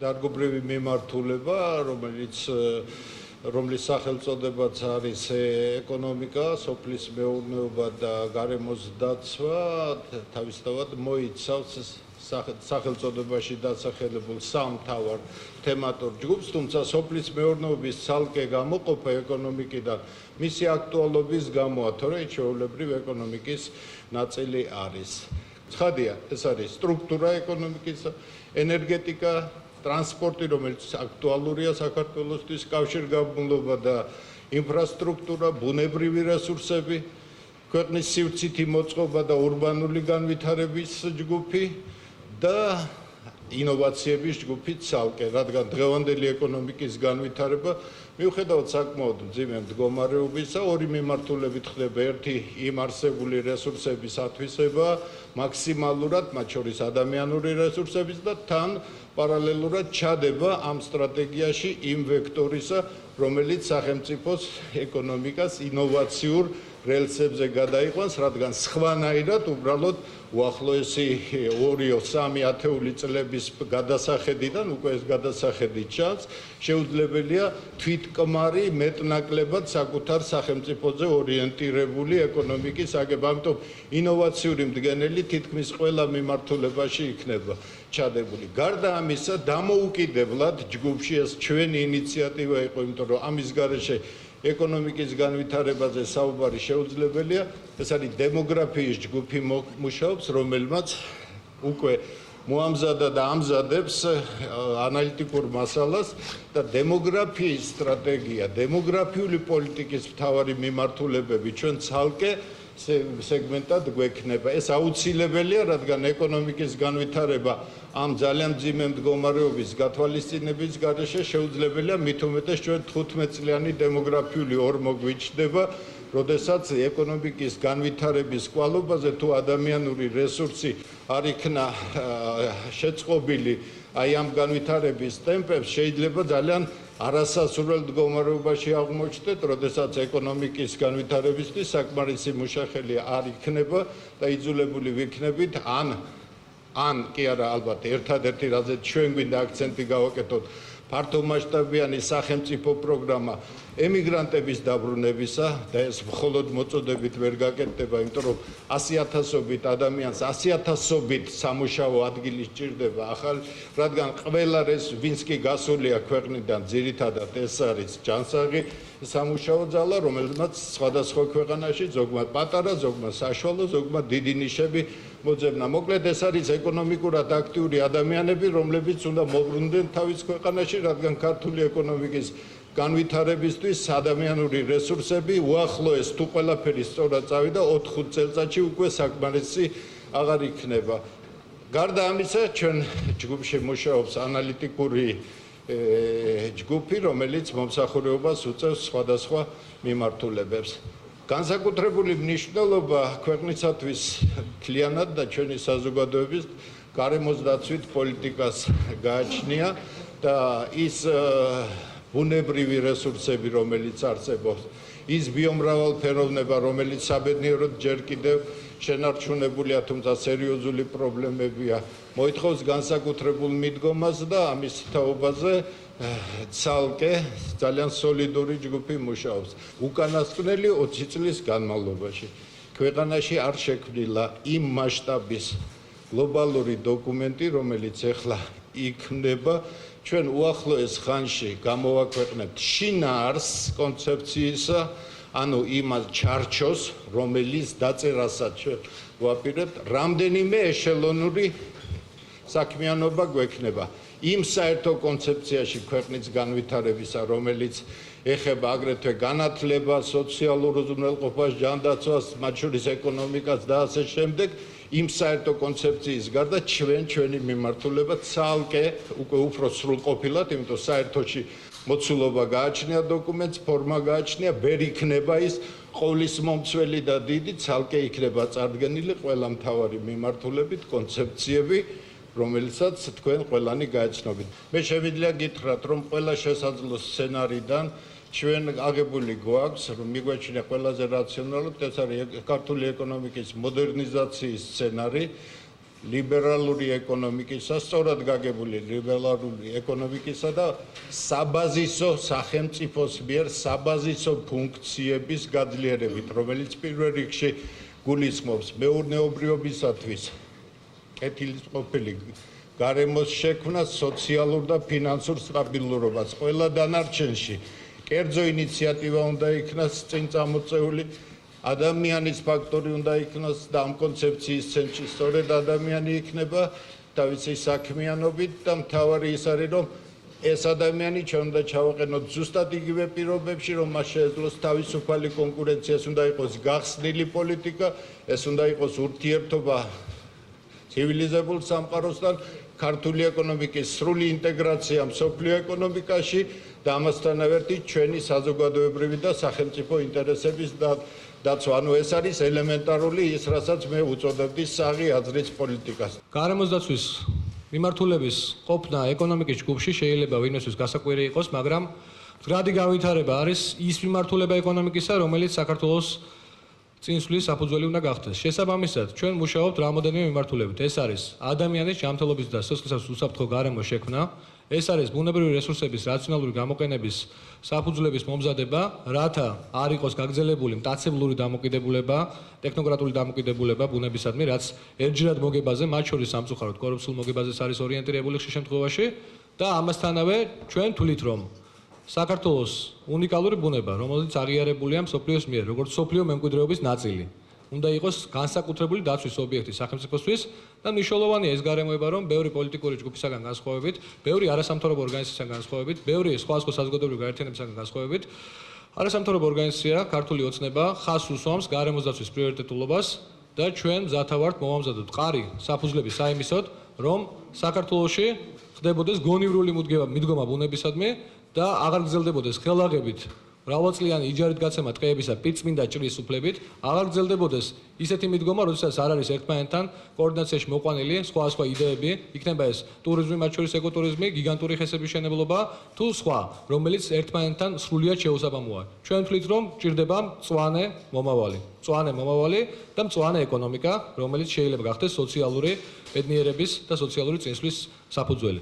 დარგობრივი მიმართულება, რომლის სახელწოდებაც არის ეკონომიკა, სოფლის მეურნეობა და გარემოს დაცვა, თავისთავად მოიცავს სახელწოდებაში დასახელებულ სამ მთავარ თემატურ ჯგუფს, თუმცა სოფლის მეურნეობის ცალკე გამოყოფა ეკონომიკიდან მისი აქტუალობის გამოა, თორე ჩვეულებრივ ეკონომიკის ნაწილი არის. ცხადია, ეს არის სტრუქტურა ეკონომიკის, ენერგეტიკა, ტრანსპორტი, რომელიც აქტუალურია საქართველოსთვის, კავშირგაბმულობა და ინფრასტრუქტურა, ბუნებრივი რესურსები, ქვეყნის სივრცითი მოწყობა და ურბანული განვითარების ჯგუფი და ინოვაციების ჯგუფი ცალკე, რადგან დღევანდელი ეკონომიკის განვითარება მიუხედავად საკმაოდ მძიმე მდგომარეობისა, ორი მიმართულებით ხდება. ერთი იმ არსებული რესურსების ათვისება, მაქსიმალურად, მათ შორის ადამიანური რესურსების და თან პარალელურად ჩადება ამ სტრატეგიაში იმ ვექტორისა, რომელიც სახელმწიფოს ეკონომიკას ინოვაციურ რელსებზე გადაიყვანს, რადგან სხვანაირად უბრალოდ უახლოესი 2-3 ათეული წლების გადასახედიდან, უკვე ეს გადასახედი ჩანს, შეუძლებელია თვითკმარი მეტნაკლებად საკუთარ სახელმწიფოზე ორიენტირებული ეკონომიკის აგება. ამიტომ ინოვაციური მდგენელი თითქმის ყველა მიმართულებაში იქნება ჩადებული. გარდა ამისა, დამოუკიდებლად ჯგუფში ეს ჩვენი ინიციატივა იყო, იმიტომ რომ ამის გარეშე ეკონომიკის განვითარებაზე საუბარი შეუძლებელია. ეს არის დემოგრაფიის ჯგუფი მუშაობს, რომელმაც უკვე მოამზადა და ამზადებს ანალიტიკურ მასალას და დემოგრაფიის სტრატეგია, დემოგრაფიული პოლიტიკის მთავარი მიმართულებები ჩვენ ცალკე სეგმენტად გვექნება. ეს აუცილებელია, რადგან ეკონომიკის განვითარება ამ ძალიან მძიმე მდგომარეობის გათვალისწინების გარეშე შეუძლებელია, მით უმეტეს ჩვენ 15 წლიანი დემოგრაფიული ორმო გვიჩნდება, როდესაც ეკონომიკის განვითარების კვალობაზე თუ ადამიანური რესურსი არ იქნა შეწყობილი აი ამ განვითარების ტემპებს, შეიძლება ძალიან არასასურველ მდგომარეობაში აღმოჩნდეთ, როდესაც ეკონომიკის განვითარებისთვის საკმარისი მუშახელი არ იქნება და იძულებული ვიქნებით ან კი არა, ალბათ ერთადერთი რაზეც ჩვენ გვინდა აქცენტი გავაკეთოთ, ფართომასშტაბიანი სახელმწიფო პროგრამა ემიგრანტების დაბრუნებისა და ეს მხოლოდ მოწოდებით ვერ გაკეთდება, იმიტომ რომ 100,000-ობით ადამიანს 100,000-ობით სამუშაო ადგილი სჭირდება ახალ, რადგან ყველა ვინც კი გასულია ქვეყნიდან, ძირითადად ეს არის ჯანსაღი სამუშაო ძალა, რომელმაც სხვადასხვა ქვეყანაში ზოგმა პატარა, ზოგმა საშუალო, ზოგმა დიდი ნიშები მოძებნა. მოკლედ ეს არის ეკონომიკურად აქტიური ადამიანები, რომლებიც უნდა მოbrunდნენ თავის ქვეყანაში, რადგან ქართული ეკონომიკის განვითარებისთვის ადამიანური რესურსები უახლოეს თუ ყველაფერი სწორად წავიდა 4-5 წელიწადში უკვე საკმარისი აღარ იქნება. გარდა ამისა, ჩვენ ჯგუფში მუშაობს ანალიტიკური ჯგუფი, რომელიც მომსახურებას უწევს სხვადასხვა მიმართულებებს. განსაკუთრებული მნიშვნელობა ქვეყნისათვის მთლიანად და ჩვენი საზოგადოების გარემოს დაცვით პოლიტიკას გააჩნია და ის ბუნებრივი რესურსები, რომელიც არსებობს, ის ბიომრავალფეროვნება, რომელიც საბედნიეროდ ჯერ კიდევ შენარჩუნებულია, თუმცა სერიოზული პრობლემებია, მოითხოვს განსაკუთრებულ მიდგომას და ამის თაობაზე ცალკე ძალიან სოლიდური ჯგუფი მუშაობს. უკანასკნელი 20 წლის განმავლობაში ქვეყანაში არ შექმნილა იმ მასშტაბის გლობალური დოკუმენტი, რომელიც ეხლა იქმნება. ჩვენ უახლოეს ხანში გამოვაქვეყნებთ შინაარს კონცეფციისა, ანუ იმას ჩარჩოს, რომელიც დაწერასაც ვაპირებთ, რამდენიმე ეშელონური საქმიანობა გვექნება. იმ საერთო კონცეფციაში ქვეყნის განვითარებისა, რომელიც ეხება აგრეთვე განათლებას, სოციალურ უზრუნველყოფას, ჯანდაცვას, მათ შორის ეკონომიკას და ასე შემდეგ, იმ საერთო კონცეფციის გარდა ჩვენი მიმართულება ცალკე უკვე უფრო სრულყოფილად, იმიტომ საერთოში მოცულობა გააჩნია დოკუმენტს, ფორმა გააჩნია, ვერ იქნება ის ყოვლის მომცველი და დიდი, ცალკე იქნება წარდგენილი ყველა მთავარი მიმართულებით კონცეფციები, რომელსაც თქვენ ყველანი გაეცნობით. მე შემიძლია გითხრათ, რომ ყველა შესაძლო სცენარიდან ჩვენ აგებული გვაქვს, რომ მიგვაჩნია ყველაზე რაციონალურად, ეს არის ქართული ეკონომიკის მოდერნიზაციის სცენარი, ლიბერალური ეკონომიკისა, სწორად გაგებული ლიბერალური ეკონომიკისა და საბაზისო სახელმწიფოს მიერ საბაზისო ფუნქციების გაძლიერებით, რომელიც პირველ რიგში გულისხმობს მეურნეობრიობისათვის კეთილმყოფელი გარემოს შექმნას, სოციალურ და ფინანსურ სტაბილურობას. ყველა დანარჩენში კერძო ინიციატივა უნდა იქნას წინ წამოწეული, ადამიანის ფაქტორი უნდა იქნას და ამ კონცეფციის ცენტრში სწორედ ადამიანი იქნება თავისი საქმიანობით და მთავარი ის არის, რომ ეს ადამიანი ჩვენ უნდა ჩავაყენოთ ზუსტად იგივე პირობებში, რომ მას შეეძლოს თავისუფალი კონკურენცია, ეს უნდა იყოს გახსნილი პოლიტიკა, ეს უნდა იყოს ურთიერთობა ცივილიზებულ სამყაროსთან, ქართული ეკონომიკის სრული ინტეგრაცია მსოფლიო ეკონომიკაში და ამასთანავე ერთი ჩვენი საზოგადოებრივი და სახელმწიფო ინტერესების დაცვა. ანუ ეს არის ელემენტარული ის, რასაც მე უწოდებდი საღი აზრის პოლიტიკას. გარემოს დაცვის მიმართულების ყოფნა ეკონომიკის ჯგუფში შეიძლება ვინმესთვის გასაკვირი იყოს, მაგრამ მდგრადი განვითარება არის ის მიმართულება ეკონომიკისა, რომელიც საქართველოს წინსვლის საფუძველი უნდა გახდეს. შესაბამისად, ჩვენ მუშაობთ რამოდენიმე მიმართულებით. ეს არის ადამიანის ჯანმრთელობის და სიცოცხლის უსაფრთხო გარემოს შექმნა, ეს არის ბუნებრივი რესურსების რაციონალური გამოყენების საფუძვლების მომზადება, რათა არ იყოს გაგრძელებული მტაცებლური დამოკიდებულება, ტექნოკრატული დამოკიდებულება ბუნებისადმი, რაც ერთჯერად მოგებაზე, მათ შორის სამწუხაროდ კორუფციულ მოგებაზეც არის ორიენტირებული ხშირ შემთხვევაში და ამასთანავე ჩვენ თვლით, რომ საქართველოს უნიკალური ბუნება, რომელიც აღიარებულია მსოფლიოს მიერ, როგორც მსოფლიო მემკვიდრეობის ნაწილი, უნდა იყოს განსაკუთრებული დაცვის ობიექტი სახელმწიფოსთვის და მნიშვნელოვანია ეს გარემოება, რომ ბევრი პოლიტიკური ჯგუფისაგან განსხვავებით, ბევრი არასამთავრობო ორგანიზაციისგან განსხვავებით, ბევრი სხვა საზოგადოებრივი გაერთიანებისგან განსხვავებით, არასამთავრობო ორგანიზაცია ქართული ოცნება ხაზს უსვამს გარემოს დაცვის პრიორიტეტულობას და ჩვენ მზათა ვართ მოვამზადოთ მყარი საფუძვლები საიმისოდ, რომ საქართველოში ხდებოდეს გონივრული მიდგომა ბუნებისადმი და აღარ გრძელდებოდეს ხელაღებით მრავალწლიანი იჯარით გაცემა ტყეებისა პირწმინდა ჭრის უფლებით, აღარ გრძელდებოდეს ისეთი მიდგომა, როდესაც არ არის ერთმანეთთან კოორდინაციაში მოყვანილი სხვა იდეები, იქნება ეს ტურიზმი, მათ შორის ეკოტურიზმი, გიგანტური ხესების მშენებლობა თუ სხვა, რომელიც ერთმანეთთან სრულიად შეუსაბამოა. ჩვენ ვთვლით, რომ ჭირდება მწვანე მომავალი და მწვანე ეკონომიკა, რომელიც შეიძლება გახდეს სოციალური ბედნიერების და სოციალური წინსვლის საფუძველი.